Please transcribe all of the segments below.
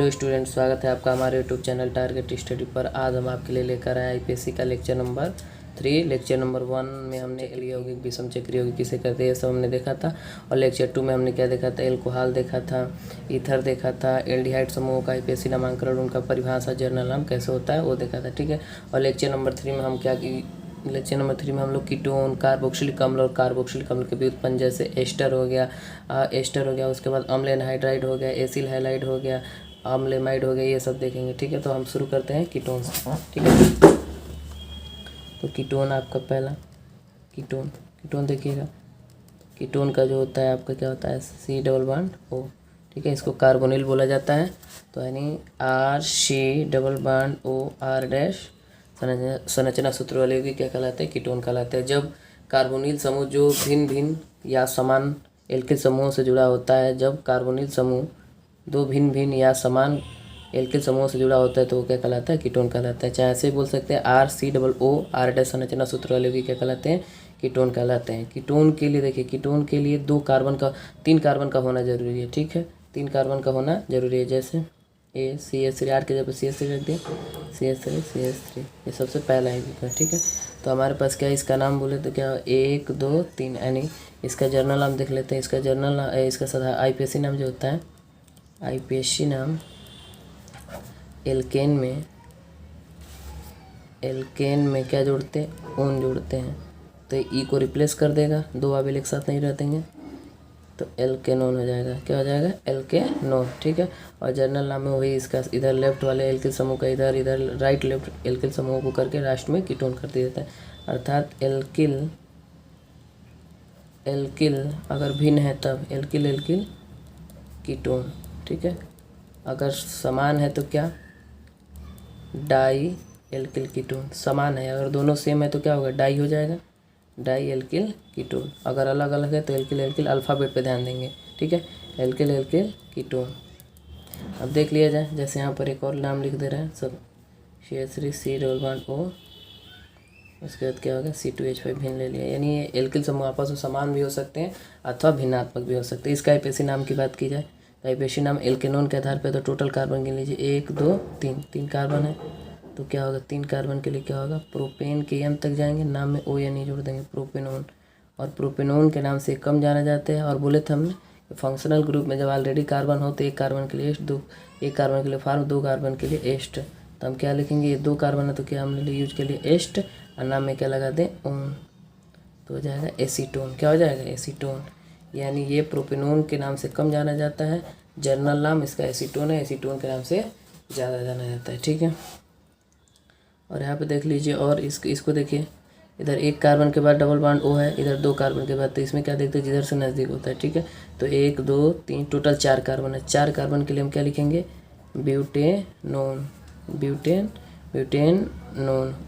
Hello student, स्वागत है आपका हमारे यूट्यूब चैनल टारगेट स्टडी पर। आज हम आपके लिए लेकर आए आईपीएससी का लेक्चर नंबर 3। लेक्चर नंबर 1 में हमने यौगिक विषम चक्र यौगिक किसे कहते हैं ये सब हमने देखा था। और लेक्चर 2 में हमने क्या देखा था, एल्कोहल देखा था, ईथर देखा था, एल्डिहाइड समूहों का आईपीएससी नामांकन, उनका परिभाषा, जर्नल नाम कैसे होता है वो देखा था। ठीक है। और लेक्चर नंबर 3 में हम लेक्चर नंबर 3 में हम लोग कीटोन, कार्बोक्सिलिक अम्ल और कार्बोक्सिलिक अम्ल के व्युत्पन्न जैसे एस्टर हो गया, उसके बाद अम्ल एनहाइड्राइड हो गया, एसिल हैलाइड हो गया, अम्लेमाइड हो गया, ये सब देखेंगे। ठीक है। तो हम शुरू करते हैं कीटोन से। ठीक है। तो कीटोन आपका पहला कीटोन देखिएगा। कीटोन का जो होता है आपका क्या होता है, C+O। ठीक है। इसको कार्बोनिल बोला जाता है। तो यानी RC+O R' संरचना सूत्र वाले यौगिक क्या कहलाते हैं, कीटोन कहलाते हैं। जब कार्बोनिल समूह जो भिन्न भिन्न या समान एल्किल समूहों से जुड़ा होता है, जब कार्बोनिल समूह दो भिन्न भिन्न या समान एल्किल समूहों से जुड़ा होता है तो वो क्या कहलाता है, कीटोन कहलाता है। चाहे ऐसे बोल सकते हैं RC+O R' संरचना सूत्र वाले यौगिक क्या कहलाते हैं, कीटोन कहलाते हैं। कीटोन के लिए देखिए, कीटोन के लिए 3 कार्बन का होना जरूरी है। ठीक है। 3 कार्बन का होना जरूरी है। जैसे CH3 R के जब CH3 रख दिए, CH3 ये सबसे पहला है। ठीक है। तो हमारे पास क्या है, इसका नाम बोले तो क्या 1 2 3, यानी इसका जर्नल नाम देख लेते हैं। इसका सदा आईपीएससी नाम जो होता है, आईपीएससी नाम एल्केन में क्या जोड़ते हैं, ओन जोड़ते हैं। तो ई को रिप्लेस कर देगा, 2 आवेल एक साथ नहीं रहतेंगे तो एल्केनोन हो जाएगा। क्या हो जाएगा, एल्केनोन। ठीक है। और जर्नल नाम में वही इसका इधर लेफ्ट वाले एल्किल समूह का इधर राइट लेफ्ट एल्किल समूह को करके लास्ट में कीटोन कर दिया जाता है। अर्थात एल्किल अगर भिन्न है तब एल्किल कीटोन। ठीक है। अगर समान है तो क्या, डाई एल्किल कीटोन। समान है, अगर दोनों सेम है तो क्या होगा, डाई हो जाएगा, डाई एल्किल कीटोन। अगर अलग अलग है तो एल्किल अल्फ़ाबेट पे ध्यान देंगे। ठीक है। Alkyl ketone. अब देख लिया जाए, जैसे यहाँ पर एक और नाम लिख दे रहे हैं सब, CH3 C+O, उसके बाद क्या होगा C2H5 भिन्न ले लिया। यानी ये एल्किल समूह आपस में समान भी हो सकते हैं अथवा भिन्नात्मक भी हो सकते हैं। इसका आईपीएससी नाम की बात की जाए तो आईपीएससी नाम एल्केनोन के आधार पर तो टोटल कार्बन गिन लीजिए, 1 2 3 कार्बन है। तो क्या होगा, 3 कार्बन के लिए क्या होगा, प्रोपेन के एन तक जाएंगे, नाम में ओ एन ई जोड़ देंगे, प्रोपेनोन। और प्रोपेनोन के नाम से कम जाना जाते हैं। और बोले थे हमने फंक्शनल ग्रुप में जब ऑलरेडी कार्बन हो तो 1 कार्बन के लिए एस्ट, 1 कार्बन के लिए फार्म, 2 कार्बन के लिए एस्ट। तो हम क्या लिखेंगे, ये 2 कार्बन है तो क्या हमने यूज के लिए एस्ट, और नाम में क्या लगा दें, ओन। तो हो जाएगा एसीटोन। क्या हो जाएगा, एसीटोन। यानी ये प्रोपेनोन के नाम से कम जाना जाता है, जर्नल नाम इसका एसीटोन है, एसीटोन के नाम से ज़्यादा जाना जाता है। ठीक है। और यहाँ पे देख लीजिए, और इसको देखिए, इधर 1 कार्बन के बाद डबल बॉन्ड O है, इधर 2 कार्बन के बाद, तो इसमें क्या देखते हैं, जिधर से नज़दीक होता है। ठीक है। तो 1 2 3 टोटल 4 कार्बन है। 4 कार्बन के लिए हम क्या लिखेंगे, ब्यूटेनोन, ब्यूटेनोन,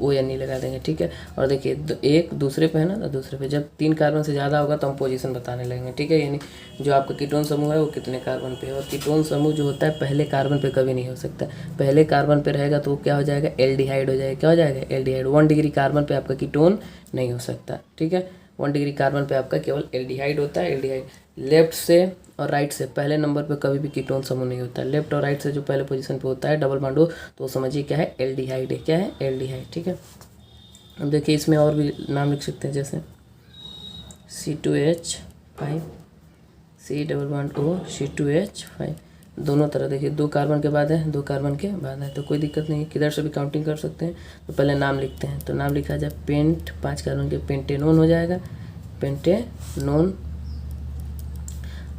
ओ या नहीं लगा देंगे। ठीक है। और देखिए एक दूसरे पे है ना, तो दूसरे पे जब 3 कार्बन से ज़्यादा होगा तो हम पोजीशन बताने लगेंगे। ठीक है। यानी जो आपका कीटोन समूह है वो कितने कार्बन पे है। और कीटोन समूह जो होता है पहले कार्बन पे कभी नहीं हो सकता, पहले कार्बन पे रहेगा तो वो क्या हो जाएगा, एल्डिहाइड हो जाएगा। क्या हो जाएगा, एल्डिहाइड। 1 डिग्री कार्बन पे आपका कीटोन नहीं हो सकता। ठीक है। 1 डिग्री कार्बन पे आपका केवल एल्डिहाइड होता है। एल्डिहाइड लेफ्ट से और राइट से पहले नंबर पे कभी भी कीटोन समूह नहीं होता है। लेफ्ट और राइट से जो पहले पोजीशन पे होता है डबल बॉन्ड हो तो समझिए क्या है, एल्डिहाइड है। क्या है, एल्डिहाइड। ठीक है। अब देखिए इसमें और भी नाम लिख सकते हैं, जैसे C2H5, C+O C2H5, दोनों तरह देखिए 2 कार्बन के बाद है, 2 कार्बन के बाद है, तो कोई दिक्कत नहीं है, किधर से भी काउंटिंग कर सकते हैं। तो पहले नाम लिखते हैं, तो नाम लिखा जाए पेंट, 5 कार्बन के पेंटेनोन हो जाएगा, पेंटेनोन।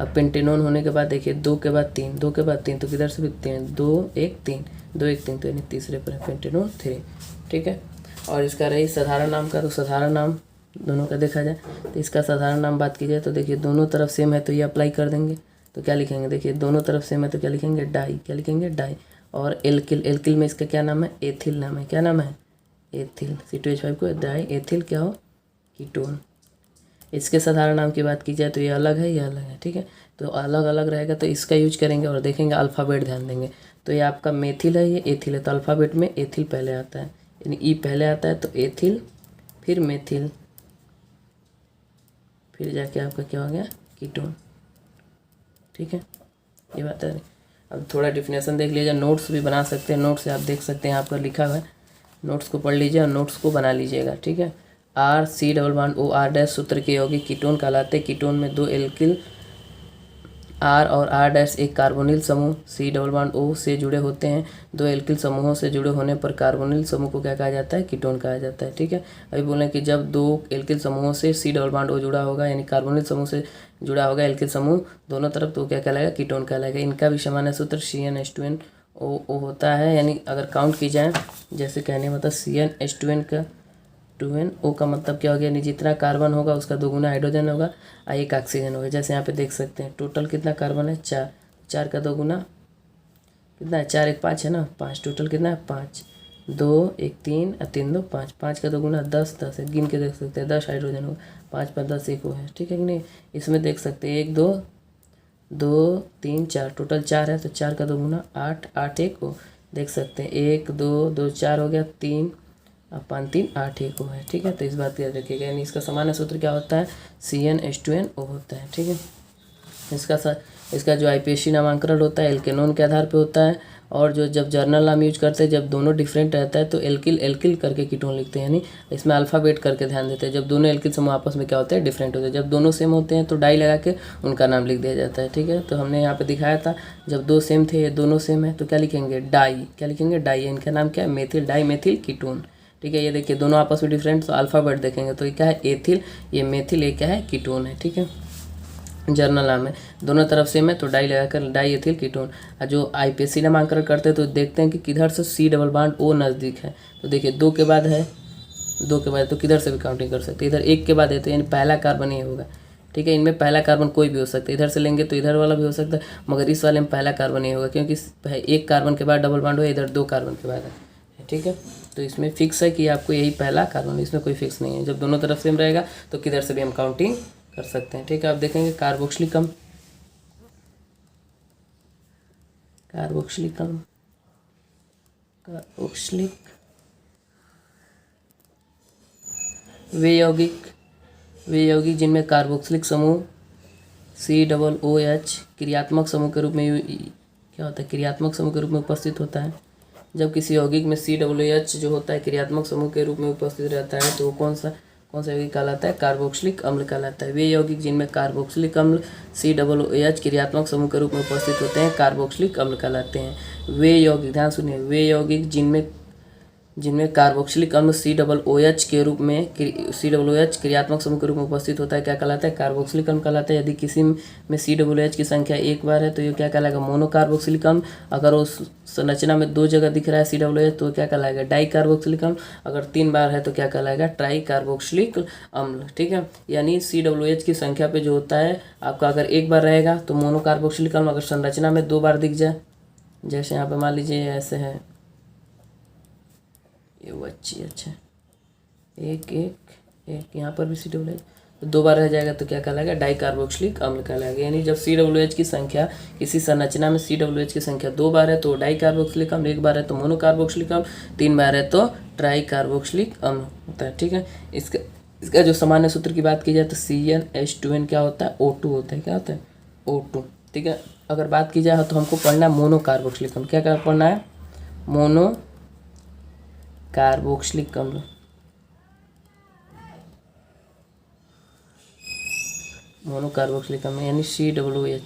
अब पेंटेनोन होने के बाद देखिए 2 के बाद 3, 2 के बाद 3, तो किधर से भी 3, 2 1 3, 2 1 3, तो यानी तीसरे पर है पेंटेनोन 3। ठीक है। और इसका रही साधारण नाम का, तो साधारण नाम दोनों का देखा जाए तो इसका साधारण नाम बात की जाए तो देखिए दोनों तरफ सेम है तो ये अप्लाई कर देंगे। तो क्या लिखेंगे, देखिए दोनों तरफ सेम है तो क्या लिखेंगे, डाई। क्या लिखेंगे, डाई। और एल्किल में इसका क्या नाम है, एथिल नाम है। क्या नाम है, एथिल। C2H5 को डाई एथिल क्या हो, कीटोन। इसके साधारण नाम की बात की जाए तो ये अलग है, ये अलग है। ठीक है। तो अलग अलग रहेगा तो इसका यूज करेंगे और देखेंगे अल्फ़ाबेट ध्यान देंगे। तो ये आपका मेथिल है, ये एथिल है, तो अल्फ़ाबेट में एथिल पहले आता है, यानी ई पहले आता है तो एथिल, फिर मेथिल, फिर जाके आपका क्या हो गया, कीटोन। ठीक है। ये बात है। अब थोड़ा डिफिनेशन देख लीजिए, नोट्स भी बना सकते हैं, नोट्स आप देख सकते हैं यहाँ पर लिखा हुआ है, नोट्स को पढ़ लीजिए और नोट्स को बना लीजिएगा, ठीक है। R C double bond O R dash सूत्र के यौगिक कीटोन कहलाते हैं। कीटोन में दो एल्किल आर और आर डैश एक कार्बोनिल समूह सी डबल बॉन्ड ओ से जुड़े होते हैं। दो एल्किल समूहों से जुड़े होने पर कार्बोनिल समूह को क्या कहा जाता है? कीटोन कहा जाता है, ठीक है। अभी बोले कि जब दो एल्किल समूहों से सी डबल बॉन्ड ओ जुड़ा होगा, यानी कार्बोनिल समूह से जुड़ा होगा एल्किल समूह दोनों तरफ, तो क्या कहलाएगा? कीटोन कहलाएगा। इनका भी सामान्य सूत्र CnH2nO होता है, यानी अगर काउंट की जाए, जैसे कहने मतलब CnH2n का 2NO का मतलब क्या हो गया? यानी जितना कार्बन होगा उसका दोगुना हाइड्रोजन होगा और एक ऑक्सीजन होगा। जैसे यहाँ पे देख सकते हैं टोटल कितना कार्बन है? 4, 4 का दोगुना कितना है? 4 1 5 है ना, 5 टोटल कितना है? 5, 2 1 3 और 3 2 5, 5 का दोगुना 10 10 है, गिन के देख सकते हैं 10 हाइड्रोजन होगा, 5 पर 10 एक वो है, ठीक है कि नहीं। इसमें देख सकते हैं 1 2 2 3 4 टोटल 4 है, तो 4 का दोगुना 8 8 1 वो देख सकते हैं 1 2 2 4 हो गया, 3 और 5 3 8 1 है, ठीक है। तो इस बात का याद रखिएगा, यानी इसका सामान्य सूत्र क्या होता है? CnH2nO होता है, ठीक है। इसका जो IPSC नामांकन होता है एल्केनोन के आधार पे होता है, और जो जब जर्नल नाम यूज करते हैं, जब दोनों डिफरेंट रहता है तो एल्किल एल्किल करके कीटोन लिखते हैं, यानी इसमें अल्फ़ाबेट करके ध्यान देते हैं। जब दोनों एल्किल समूह आपस में क्या होते हैं? डिफरेंट होते हैं। जब दोनों सेम होते हैं तो डाई लगा के उनका नाम लिख दिया जाता है, ठीक है। तो हमने यहाँ पे दिखाया था, जब दो सेम थे, ये दोनों सेम है, तो क्या लिखेंगे? डाई। क्या लिखेंगे? डाई। इनका नाम क्या है? मेथिल डाई मेथिल कीटोन, ठीक है। ये देखिए दोनों आपस में डिफरेंट, तो अल्फ़ाबेट देखेंगे तो ये क्या है? एथिल, ये मेथिल, ये क्या है? कीटोन है, ठीक है। जर्नल नाम है, दोनों तरफ सेम है तो डाई लगाकर डाई एथिल कीटोन। और जो IPSC नामांकन करते हैं तो देखते हैं कि किधर से सी डबल बॉन्ड ओ नज़दीक है, तो देखिए 2 के बाद है, 2 के बाद तो किधर से भी काउंटिंग कर सकते हैं। इधर 1 के बाद है तो यानी पहला कार्बन ही होगा, ठीक है। इनमें पहला कार्बन कोई भी हो सकता है, इधर से लेंगे तो इधर वाला भी हो सकता है, मगर इस वाले में पहला कार्बन ही होगा, क्योंकि 1 कार्बन के बाद डबल बॉन्ड हुआ, इधर 2 कार्बन के बाद है, ठीक है। तो इसमें फिक्स है कि आपको यही पहला कार्बन, इसमें कोई फिक्स नहीं है। जब दोनों तरफ सेम रहेगा तो किधर से भी हम काउंटिंग कर सकते हैं, ठीक है। आप देखेंगे कार्बोक्सिलिक अम्ल, कार्बोक्सिलिक वे यौगिक जिनमें कार्बोक्सिलिक समूह COOH क्रियात्मक समूह के रूप में क्या होता है? क्रियात्मक समूह के रूप में उपस्थित होता है। जब किसी यौगिक में COOH जो होता है क्रियात्मक समूह के रूप में उपस्थित रहता है तो वो कौन सा यौगिक कहलाता है? कार्बोक्सिलिक अम्ल कहलाता है। वे यौगिक जिनमें कार्बोक्सिलिक अम्ल COOH क्रियात्मक समूह के रूप में उपस्थित होते हैं कार्बोक्सिलिक अम्ल कहलाते हैं। वे यौगिक, ध्यान सुनिए, वे यौगिक जिनमें कार्बोक्सिलिक अम्ल COOH के रूप में COOH क्रियात्मक समूह के रूप में उपस्थित होता है क्या कहलाता है? कार्बोक्सिलिक अम्ल कहलाता है। यदि किसी में COOH की संख्या 1 बार है तो ये क्या कहलाएगा? मोनोकार्बोक्सिलिक अम्ल। अगर उस संरचना में 2 जगह दिख रहा है COOH तो क्या कहलाएगा? डाई कार्बोक्सिलिक अम्ल। अगर 3 बार है तो क्या कहलाएगा? ट्राई कार्बोक्सिलिक अम्ल, ठीक है। यानी COOH की संख्या पे जो होता है आपका, अगर 1 बार रहेगा तो मोनोकार्बोक्सिलिक अम्ल, अगर संरचना में 2 बार दिख जाए, जैसे यहाँ पे मान लीजिए ऐसे है, ये वो अच्छा एक यहाँ पर भी COOH तो 2 बार रह जाएगा तो क्या कहलाएगा? डाई कार्बोक्सिलिक अम्ल कहलाएगा। यानी जब COOH की संख्या, किसी संरचना में COOH की संख्या 2 बार है तो डाई कार्बोक्सिलिक अम्ल, 1 बार है तो मोनोकार्बोक्सिलिक अम्ल, 3 बार है तो ट्राई कार्बोक्सिलिक अम्ल होता है, ठीक है। इसका जो सामान्य सूत्र की बात की जाए तो CnH2n क्या होता है? O2 होता है। क्या होता है? O2, ठीक है। अगर बात की जाए तो हमको पढ़ना है मोनोकार्बोक्सिलिक अम्ल। क्या पढ़ना है? मोनोकार्बोक्सिलिक अम्ल। मोनोकार्बोक्सिलिक अम्ल यानी COOH।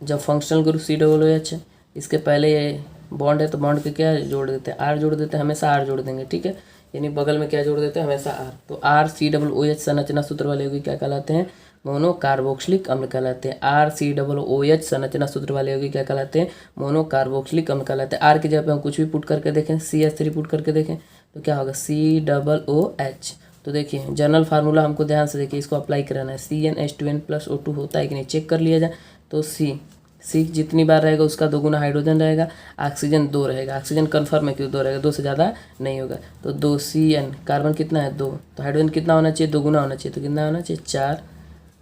जब फंक्शनल ग्रुप COOH है, इसके पहले ये बॉन्ड है तो बॉन्ड के क्या जोड़ देते हैं? R जोड़ देते हैं, हमेशा R जोड़ देंगे, ठीक है। यानी बगल में क्या जोड़ देते हैं? हमेशा R। तो RCOOH संरचना सूत्र वाले यौगिक क्या कहलाते हैं? मोनोकार्बोक्सिलिक अम्ल कहलाते हैं। RCOOH संरचना सूत्र वाले यौगिक क्या कहलाते हैं? मोनोकार्बोक्सिलिक अम्ल कहलाते हैं। R की जगह पे हम कुछ भी पुट करके देखें, CH3 पुट करके देखें तो क्या होगा? COOH। तो देखिए जनरल फार्मूला हमको ध्यान से देखिए, इसको अप्लाई कराना है। CnH2n + O2 होता है कि नहीं, चेक कर लिया जाए तो C जितनी बार रहेगा उसका दोगुना हाइड्रोजन रहेगा, ऑक्सीजन 2 रहेगा। ऑक्सीजन कन्फर्म है क्यों 2 रहेगा, 2 से ज़्यादा नहीं होगा। तो 2 CN, कार्बन कितना है? 2, तो हाइड्रोजन कितना होना चाहिए? दोगुना होना चाहिए, तो कितना होना चाहिए? 4,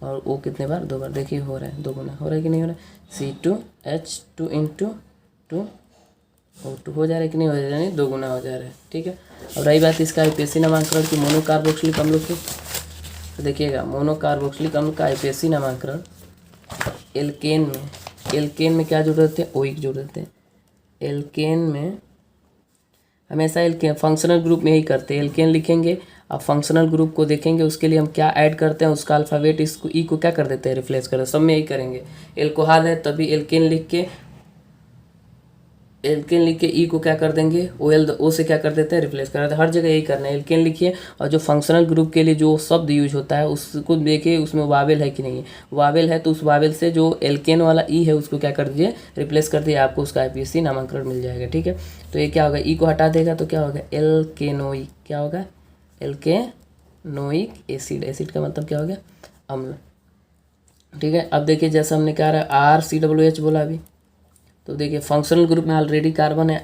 और O कितने बार? 2 बार। देखिए हो रहा है, दोगुना हो रहा है कि नहीं हो रहा है? C2H2 × 2 O2 हो जा रहा है कि नहीं हो जा रहा है? नहीं, दोगुना हो जा रहा है, ठीक है। अब रही बात इसका IPSC नामांकन की मोनोकार्बोक्सिलिक अम्लों की, तो देखिएगा मोनोकार्बोक्सिलिक अम्ल का IPSC नामांकन एल्केन में एल्केन में क्या जुड़ रहते हैं, ओइक जुड़ रहते हैं। एल्केन में हमेशा एल्केन फंक्शनल ग्रुप में यही करते हैं, एल्केन लिखेंगे। अब फंक्शनल ग्रुप को देखेंगे, उसके लिए हम क्या ऐड करते हैं, उसका अल्फ़ाबेट इसको ई को क्या कर देते हैं, रिप्लेस कर देते हैं। सब में यही करेंगे। एल्कोहल है तभी एल्केन लिख के ई को क्या कर देंगे, ओ से क्या कर देते हैं, रिप्लेस कर देते हैं। हर जगह यही करना है, एल्केन लिखिए। और जो फंक्शनल ग्रुप के लिए जो शब्द यूज होता है उसको देखिए उसमें वावेल है कि नहीं है। वावेल है तो उस वावेल से जो एल्केन वाला ई है उसको क्या कर दीजिए, रिप्लेस कर दिए, आपको उसका IPSC नामांकन मिल जाएगा। ठीक है, तो ये क्या होगा, ई को हटा देगा तो क्या होगा, एल्केनोइक। क्या होगा, एल्केनोइक एसिड। एसिड का मतलब क्या हो गया, अम्ल। ठीक है, अब देखिए जैसा हमने क्या रहा RCOOH बोला अभी, तो देखिए फंक्शनल ग्रुप में ऑलरेडी कार्बन है।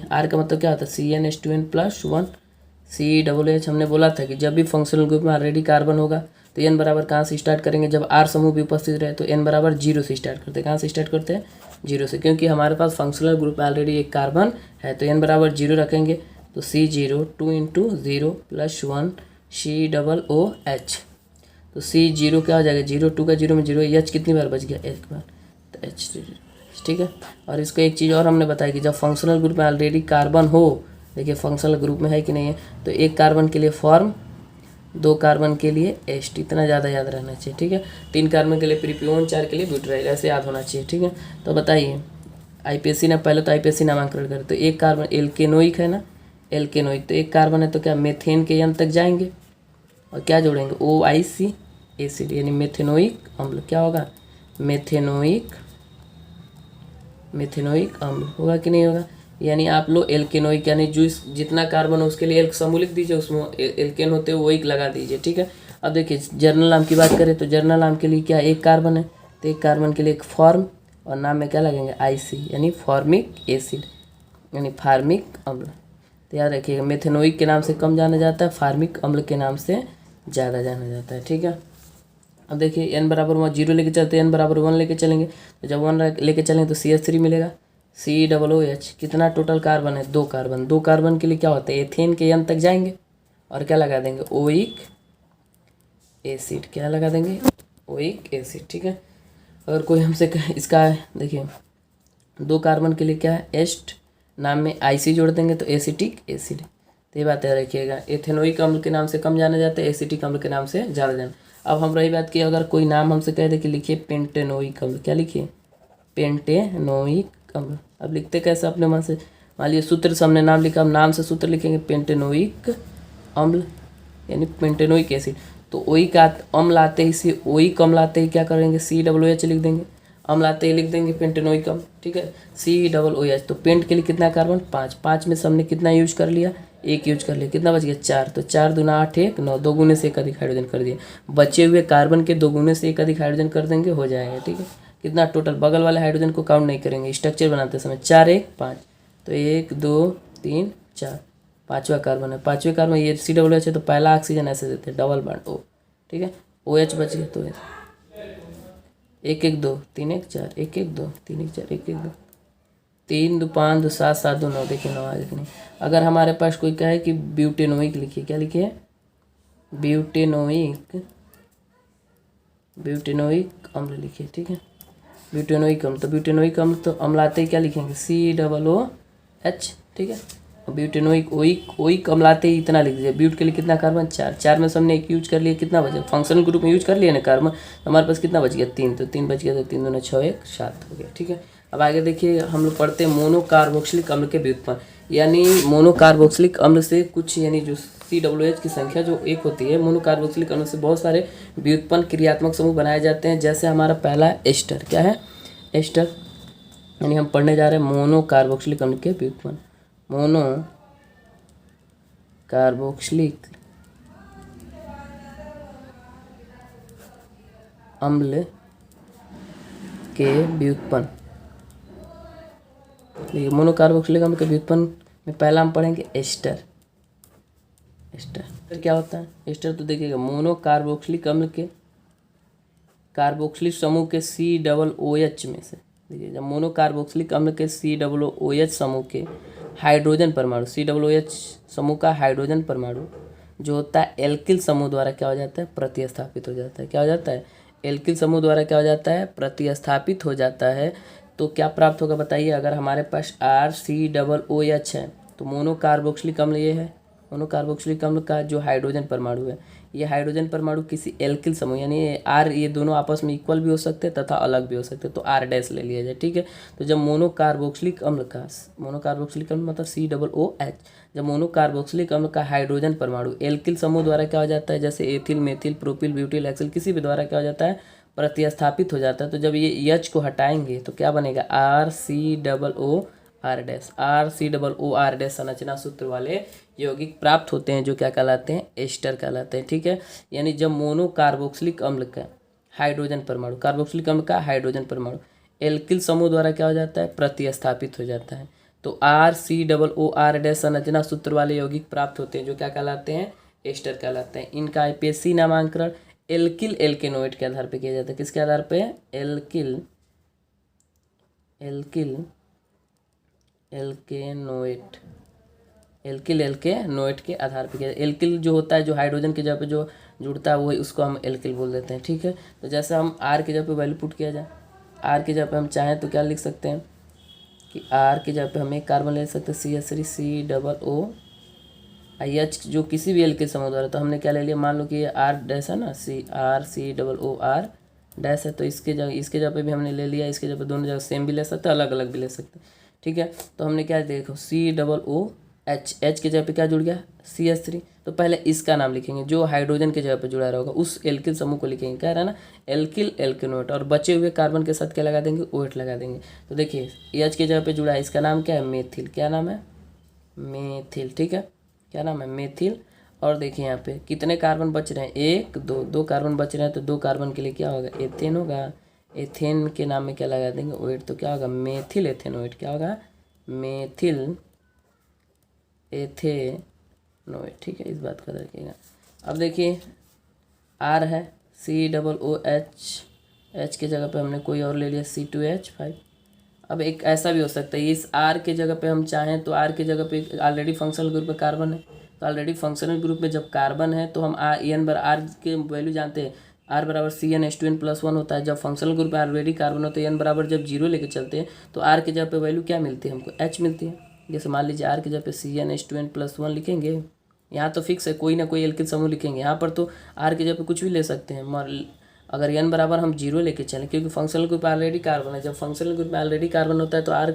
आर का मतलब क्या होता है, CnH2n+1 COOH। हमने बोला था कि जब भी फंक्शनल ग्रुप में ऑलरेडी कार्बन होगा तो n बराबर कहाँ से स्टार्ट करेंगे, जब R समूह भी उपस्थित रहे तो n बराबर 0 से स्टार्ट करते हैं। कहाँ से स्टार्ट करते हैं, 0 से, क्योंकि हमारे पास फंक्शनल ग्रुप में ऑलरेडी एक कार्बन है तो n बराबर 0 रखेंगे। तो C0 2 × 0 + 1 COOH। तो C0 क्या हो जाएगा, 0, 2 का 0 में 0, H कितनी बार बच गया, एक बार, तो H। ठीक है, और इसको एक चीज़ और हमने बताया कि जब फंक्शनल ग्रुप में ऑलरेडी कार्बन हो, देखिए फंक्शनल ग्रुप में है कि नहीं है, तो एक कार्बन के लिए फॉर्म, 2 कार्बन के लिए एस्ट, इतना ज़्यादा याद रहना चाहिए। ठीक है, 3 कार्बन के लिए प्रोपियोन, 4 के लिए ब्यूटाइल, ऐसे याद होना चाहिए। ठीक है, तो बताइए IPSC ने पहले तो IPSC नामांकन करे तो एक कार्बन एल्केनोइक है ना, एल्केनोइक तो एक कार्बन है तो क्या मेथेन के n तक जाएंगे और क्या जोड़ेंगे, OIC एसिड, यानी मेथेनोइक अम्ल। क्या होगा, मेथेनोइक अम्ल होगा कि नहीं होगा। यानी आप लोग एल्केनोइक यानी जो जितना कार्बन हो उसके लिए एल्क समूह लिख दीजिए, उसमें एल्केन होते हुए ओइक लगा दीजिए। ठीक है, अब देखिए जर्नल नाम की बात करें तो जर्नल नाम के लिए क्या, एक कार्बन है तो एक कार्बन के लिए एक फॉर्म और नाम में क्या लगेंगे, IC, यानी फॉर्मिक एसिड, यानी फार्मिक अम्ल। तो याद रखिएगा, मेथेनोइक के नाम से कम जाना जाता है, फार्मिक अम्ल के नाम से ज़्यादा जाना जाता है। ठीक है, अब देखिए n बराबर 0 लेके चलते हैं, n बराबर 1 लेके चलेंगे, तो जब 1 लेके चलेंगे तो CH3 मिलेगा। COOH कितना टोटल कार्बन है, 2 कार्बन। 2 कार्बन के लिए क्या होता है, एथेन के n तक जाएंगे और क्या लगा देंगे, ओइक एसिड। क्या लगा देंगे, ओइक एसिड। ठीक है, अगर कोई हमसे इसका देखिए 2 कार्बन के लिए क्या है, एस्ट, नाम में IC जोड़ देंगे तो एसिटिक एसिड। तो ये बात याद रखिएगा, एथेनोइक अम्ल के नाम से कम जाना जाता है, एसिटिक अम्ल के नाम से ज़्यादा जाना। अब हम रही बात की, अगर कोई नाम हमसे कह दे कि लिखिए पेंटेनोइक अम्ल, क्या लिखिए, पेंटेनोइक अम्ल। अब लिखते कैसे अपने मन से, मान लीजिए सूत्र से हमने नाम लिखा, हम नाम से सूत्र लिखेंगे पेंटेनोइक अम्ल यानी पेंटेनोइक एसिड। तो ओइक अम्ल आते ही से ओइक अम्ल आते ही क्या करेंगे, COOH लिख देंगे, अम्ल आते ही लिख देंगे पेंटेनोइक अम्ल। ठीक है, COOH। तो पेंट के लिए कितना कार्बन, 5, 5 में से हमने कितना यूज कर लिया, 1 यूज कर लिया, कितना बच गया, 4। तो 4 दूना 8 1 9, 2 गुने से 1 अधिक हाइड्रोजन कर दिए, बचे हुए कार्बन के 2 गुने से 1 अधिक हाइड्रोजन कर देंगे, हो जाएगा। ठीक है, कितना टोटल, बगल वाले हाइड्रोजन को काउंट नहीं करेंगे, स्ट्रक्चर बनाते समय 4 1 5, तो 1 2 3 4, 5वां कार्बन है। 5वें कार्बन ये COOH है तो पहला ऑक्सीजन ऐसे देते हैं, डबल बॉन्ड O। ठीक है, OH बच गया तो 1 1 2 3 1 4, 1 1 2 3 1 4, 1 1 2 3 2 5 2 7 7 2 9, देखिए 9 आगे नहीं। अगर हमारे पास कोई कहे कि ब्यूटेनोइक लिखिए, क्या लिखिए, ब्यूटेनोइक अम्ल लिखिए। ठीक है, ब्यूटेनोइक अम्ल, तो ब्यूटेनोइक अम्ल तो अम्ल आते ही क्या लिखेंगे, COOH। ठीक है, और ब्यूटेनोइक ओइक अम्ल आते ही इतना लिख दीजिए। ब्यूट के लिए कितना कार्बन, 4, 4 में से हमने 1 यूज कर लिया, कितना बचा, फंक्शनल ग्रुप में यूज कर लिया ना कार्बन, तो हमारे पास कितना बच गया, 3। तो 3 बच गया तो 3 दूना 6 1 7 हो गया। ठीक है, अब आगे देखिए हम लोग पढ़ते हैं मोनोकार्बोक्सिलिक अम्ल के व्युत्पन्न, यानी मोनोकार्बोक्सिलिक अम्ल से कुछ, यानी जो COOH की संख्या जो 1 होती है, मोनोकार्बोक्सिलिक अम्ल से बहुत सारे व्युत्पन्न क्रियात्मक समूह बनाए जाते हैं। जैसे हमारा पहला है एस्टर, क्या है, एस्टर, यानी हम पढ़ने जा रहे हैं मोनोकार्बोक्सिलिक अम्ल के व्युत्पन्न। मोनोकार्बोक्सिलिक अम्ल के व्युत्पन्न, देखिए मोनोकार्बोक्सिलिक अम्ल के व्युत्पन्न में पहला हम पढ़ेंगे एस्टर। एस्टर क्या होता है, एस्टर तो देखिएगा मोनोकार्बोक्सिलिक अम्ल के कार्बोक्सिलिक समूह के COOH में से, देखिए जब मोनोकार्बोक्सिलिक अम्ल के COOH समूह के हाइड्रोजन परमाणु, COOH समूह का हाइड्रोजन परमाणु जो होता है एल्किल समूह द्वारा क्या हो जाता है, प्रतिस्थापित हो जाता है। क्या हो जाता है, एल्किल समूह द्वारा क्या हो जाता है, प्रतिस्थापित हो जाता है। तो क्या प्राप्त होगा बताइए, अगर हमारे पास RCOOH है तो मोनोकार्बोक्सिलिक अम्ल ये है, मोनोकार्बोक्सिलिक अम्ल का जो हाइड्रोजन परमाणु है, ये हाइड्रोजन परमाणु किसी एल्किल समूह यानी ये दोनों आपस में इक्वल भी हो सकते हैं तथा अलग भी हो सकते हैं, तो R' ले लिया जाए, ठीक है। तो जब मोनोकार्बोक्सिलिक अम्ल मतलब COOH, जब मोनोकार्बोक्सिलिक अम्ल का हाइड्रोजन परमाणु एल्किल समूह द्वारा क्या हो जाता है, जैसे ethyl, methyl, propyl, butyl, hexyl, किसी भी द्वारा क्या हो जाता है, प्रतिस्थापित हो जाता है। तो जब ये H को हटाएंगे तो क्या बनेगा, RCOOR' संरचना सूत्र वाले यौगिक प्राप्त होते हैं, जो क्या कहलाते हैं, एस्टर कहलाते हैं, ठीक है। यानी जब मोनोकार्बोक्सिलिक अम्ल का हाइड्रोजन परमाणु, कार्बोक्सिलिक अम्ल का हाइड्रोजन परमाणु एल्किल समूह द्वारा क्या हो जाता है, प्रतिस्थापित हो जाता है, तो RCOOR' संरचना सूत्र वाले यौगिक प्राप्त होते हैं, जो क्या कहलाते हैं, एस्टर कहलाते हैं। इनका आईपीएससी नामांकन एल्किल एल्केनोइड के आधार पर किया जाता है। किसके आधार पे, एल्किल एल्केनोइड के आधार पर किया। एल्किल जो होता है, जो हाइड्रोजन की जगह पे जो जुड़ता है, वही उसको हम एल्किल बोल देते हैं, ठीक है। तो जैसे हम R की जगह पे वैल्यू पुट किया जाए, R की जगह पे हम चाहें तो क्या लिख सकते हैं कि R की जगह पे हम एक कार्बन ले सकते हैं CH3COOH, जो किसी भी एल्किल समूह द्वारा, तो हमने क्या ले लिया, मान लो कि ये R' है ना, RCOOR' है, तो इसके जगह पे भी हमने ले लिया, इसके जगह पे दोनों जगह सेम भी ले सकते हैं, अलग अलग भी ले सकते हैं, ठीक है। तो हमने क्या देखो COOH, H की जगह पे क्या जुड़ गया, CH3, तो पहले इसका नाम लिखेंगे, जो हाइड्रोजन की जगह पे जुड़ा रहेगा उस एल्किल समूह को लिखेंगे, क्या रहा ना, एल्किल एल्केनोइड, और बचे हुए कार्बन के साथ क्या लगा देंगे, OH लगा देंगे। तो देखिए H की जगह पे जुड़ा है, इसका नाम क्या है, मेथिल, क्या नाम है, मेथिल, ठीक है, क्या नाम है, मेथिल। और देखिए यहाँ पे कितने कार्बन बच रहे हैं, 1 2 2 कार्बन बच रहे हैं, तो 2 कार्बन के लिए क्या होगा, एथेन होगा, एथेन के नाम में क्या लगा देंगे, OH, तो क्या होगा, मेथिल एथेनोइड, क्या होगा, मेथिल एथेनोइड, ठीक है, इस बात का रखिएगा। अब देखिए R है COOH, H की जगह पे हमने कोई और ले लिया C2H5। अब एक ऐसा भी हो सकता है, इस R के जगह पे हम चाहें तो R के जगह पे ऑलरेडी फंक्शनल ग्रुप में कार्बन है, तो ऑलरेडी फंक्शनल ग्रुप में जब कार्बन है तो हम R के वैल्यू जानते हैं, R बराबर CnH2n+1 होता है। जब फंक्शनल ग्रुप में ऑलरेडी कार्बन होता है, N बराबर जब 0 लेके चलते हैं तो R के जगह पे वैल्यू क्या मिलती है हमको, H मिलती है। जैसे मान लीजिए R के जगह पे CnH2n+1 लिखेंगे, यहाँ तो फिक्स है, कोई ना कोई एल्किल समूह लिखेंगे, यहाँ पर तो R के जगह पे कुछ भी ले सकते हैं, अगर N बराबर हम 0 लेके चलें, क्योंकि फंक्शनल ग्रुप में ऑलरेडी कार्बन है, जब फंक्शनल ग्रुप में ऑलरेडी कार्बन होता है तो R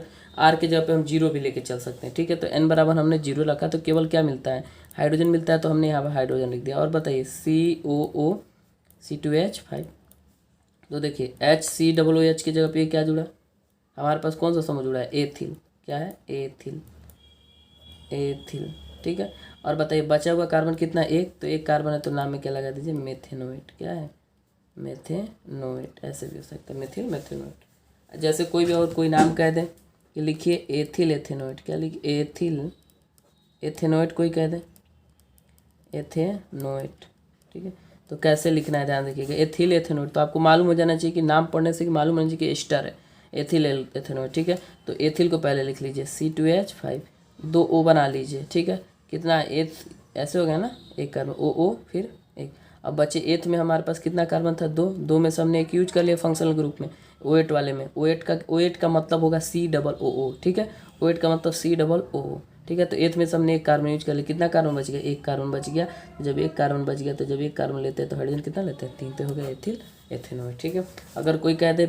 के जगह पे हम 0 भी लेके चल सकते हैं, ठीक है। तो N बराबर हमने 0 रखा तो केवल क्या मिलता है, हाइड्रोजन मिलता है, तो हमने यहाँ पर हाइड्रोजन लिख दिया। और बताइए COOC2H5, तो देखिए HCOOH की जगह पे क्या जुड़ा, हमारे पास कौन सा समूह जुड़ा है, एथिल, क्या है, एथिल, ठीक है। और बताइए बचा हुआ कार्बन कितना, 1, तो 1 कार्बन है, तो नाम में क्या लगा दीजिए, मेथेनोइड, क्या है, मेथेनोइड, ऐसे भी हो सकता है, मेथेनोइड। जैसे कोई भी और कोई नाम कह दें कि लिखिए एथिल एथेनोइड, क्या लिखिए, एथिल एथेनोइड कोई कह दे, एथेनोइड, ठीक है। तो कैसे लिखना है ध्यान रखिएगा, एथिल एथेनोइड, तो आपको मालूम हो जाना चाहिए कि नाम पढ़ने से मालूम होना चाहिए कि एस्टर है, एथिल एथेनोइड, ठीक है। तो एथिल को पहले लिख लीजिए C2H5, 2 O बना लीजिए, ठीक है, कितना ऐसे हो गया ना, 1 कार्बन, OO फिर 1। अब बचे एथ में हमारे पास कितना कार्बन था, 2 में से हमने एक यूज कर लिया फंक्शनल ग्रुप में, OH वाले में, OH का मतलब होगा COO, ठीक है, OH का मतलब COO, ठीक है। तो एथ में से हमने एक कार्बन यूज कर लिया, कितना कार्बन बच गया, 1 कार्बन बच गया। जब 1 कार्बन बच गया, तो जब 1 कार्बन लेते हैं तो हाइड्रोजन कितना लेते हैं, 3, तो हो गया एथिल एथेनोइड, ठीक है। अगर कोई कह दे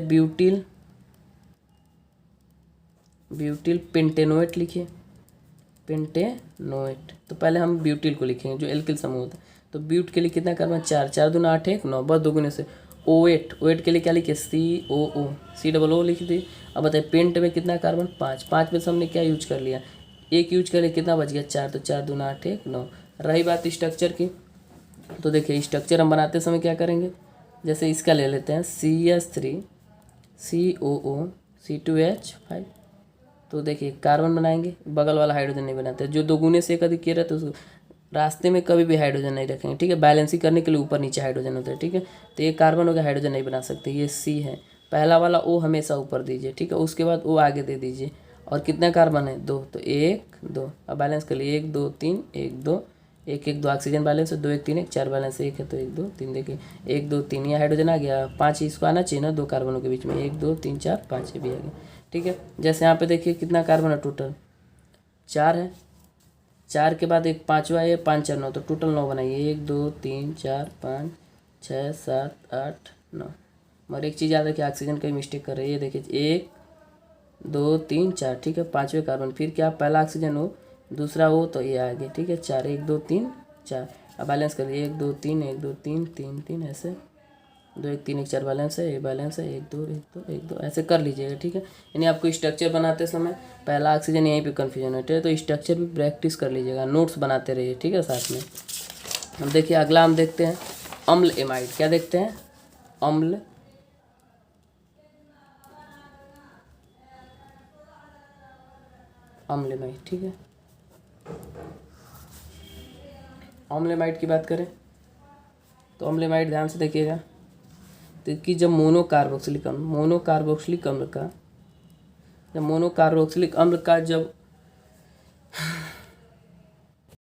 ब्यूटिल पेंटेनोइड लिखिए, पेंटेनोइड, तो पहले हम ब्यूटिल को लिखेंगे जो एल्किल समूह होता है। तो ब्यूट के लिए कितना कार्बन, 4, 4 दूना 8, 1 9, बस 2 गुने से। OH के लिए क्या लिखे, COO लिख दी। अब बताइए पेंट में कितना कार्बन, 5, 5 में से हमने क्या यूज कर लिया, 1 यूज कर लिया, कितना बच गया, 4, तो 4 दूना 8, 1 9। रही बात स्ट्रक्चर की, तो देखिए स्ट्रक्चर हम बनाते समय क्या करेंगे, जैसे इसका ले लेते हैं CH3 COO C2H5, तो देखिए कार्बन बनाएंगे, बगल वाला हाइड्रोजन नहीं बनाते, जो 2 गुने से एक अधिक किया रहता है उसको रास्ते में कभी भी हाइड्रोजन नहीं रखेंगे, ठीक है। बैलेंसिंग करने के लिए ऊपर नीचे हाइड्रोजन होता है, ठीक है। तो ये कार्बन हो गया, हाइड्रोजन नहीं बना सकते, ये C है, पहला वाला O हमेशा ऊपर दीजिए, ठीक है, उसके बाद O आगे दे दीजिए। और कितना कार्बन है, 2, तो 1 2, अब बैलेंस कर लिए, 1 2 3 1 2 एक एक 2 ऑक्सीजन बैलेंस है, 2 1 3 1 4 बैलेंस है, 1 है तो 1 2 3, देखिए 1 2 3 ये हाइड्रोजन आ गया, 5 इसको आना चाहिए ना 2 कार्बनों के बीच में, 1 2 3 4 5 ये भी आ गया। ठीक है, जैसे यहाँ पे देखिए कितना कार्बन है टोटल 4 है, 4 के बाद एक 5वां है, 5 4 9, तो टोटल 9 बनाइए, 1 2 3 4 5 6 7 8 9। मगर एक चीज़ याद है कि ऑक्सीजन का मिस्टेक कर रही है, देखिए 1 2 3 4, ठीक है 5वें कार्बन, फिर क्या पहला ऑक्सीजन हो दूसरा हो तो ये आ गया, ठीक है 4 1 2 3 4। अब बैलेंस करिए 1 2 3 1 2 3 3 3 ऐसे, 2 1 3 1 4 बैलेंस है, ये बैलेंस है 1 2 1 2 1 2 ऐसे कर लीजिएगा। ठीक है, यानी आपको स्ट्रक्चर बनाते समय पहला ऑक्सीजन यहीं पे कन्फ्यूजन है, ठीक है, तो स्ट्रक्चर भी प्रैक्टिस कर लीजिएगा, नोट्स बनाते रहिए। ठीक है, साथ में हम देखिए अगला हम देखते हैं अम्ल एमाइड। क्या देखते हैं? अम्ल एमाइड। ठीक है, एमाइड की बात करें तो एमाइड ध्यान से देखिएगा, तो कि जब मोनोकार्बोक्सिलिक अम्ल का जब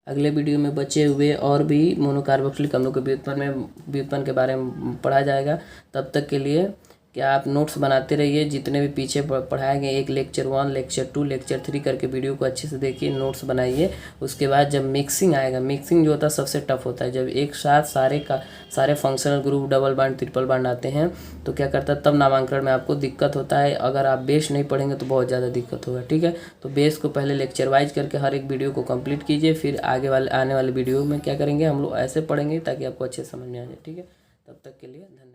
अगले वीडियो में बचे हुए और भी मोनोकार्बोक्सिलिक अम्लों के व्युत्पन्न के बारे में पढ़ा जाएगा। तब तक के लिए क्या आप नोट्स बनाते रहिए, जितने भी पीछे पढ़ाए गए, एक लेक्चर 1 लेक्चर 2 लेक्चर 3 करके वीडियो को अच्छे से देखिए, नोट्स बनाइए। उसके बाद जब मिक्सिंग आएगा, मिक्सिंग जो होता है सबसे टफ होता है, जब एक साथ सारे functional group double bond triple bond आते हैं तो क्या करता है, तब नामांकन में आपको दिक्कत होता है। अगर आप बेस नहीं पढ़ेंगे तो बहुत ज़्यादा दिक्कत होगा। ठीक है, तो बेस को पहले लेक्चर वाइज करके हर एक वीडियो को कंप्लीट कीजिए, फिर आने वाले वीडियो में क्या करेंगे हम लोग ऐसे पढ़ेंगे ताकि आपको अच्छे समझ में आ जाए। ठीक है, तब तक के लिए धन्यवाद।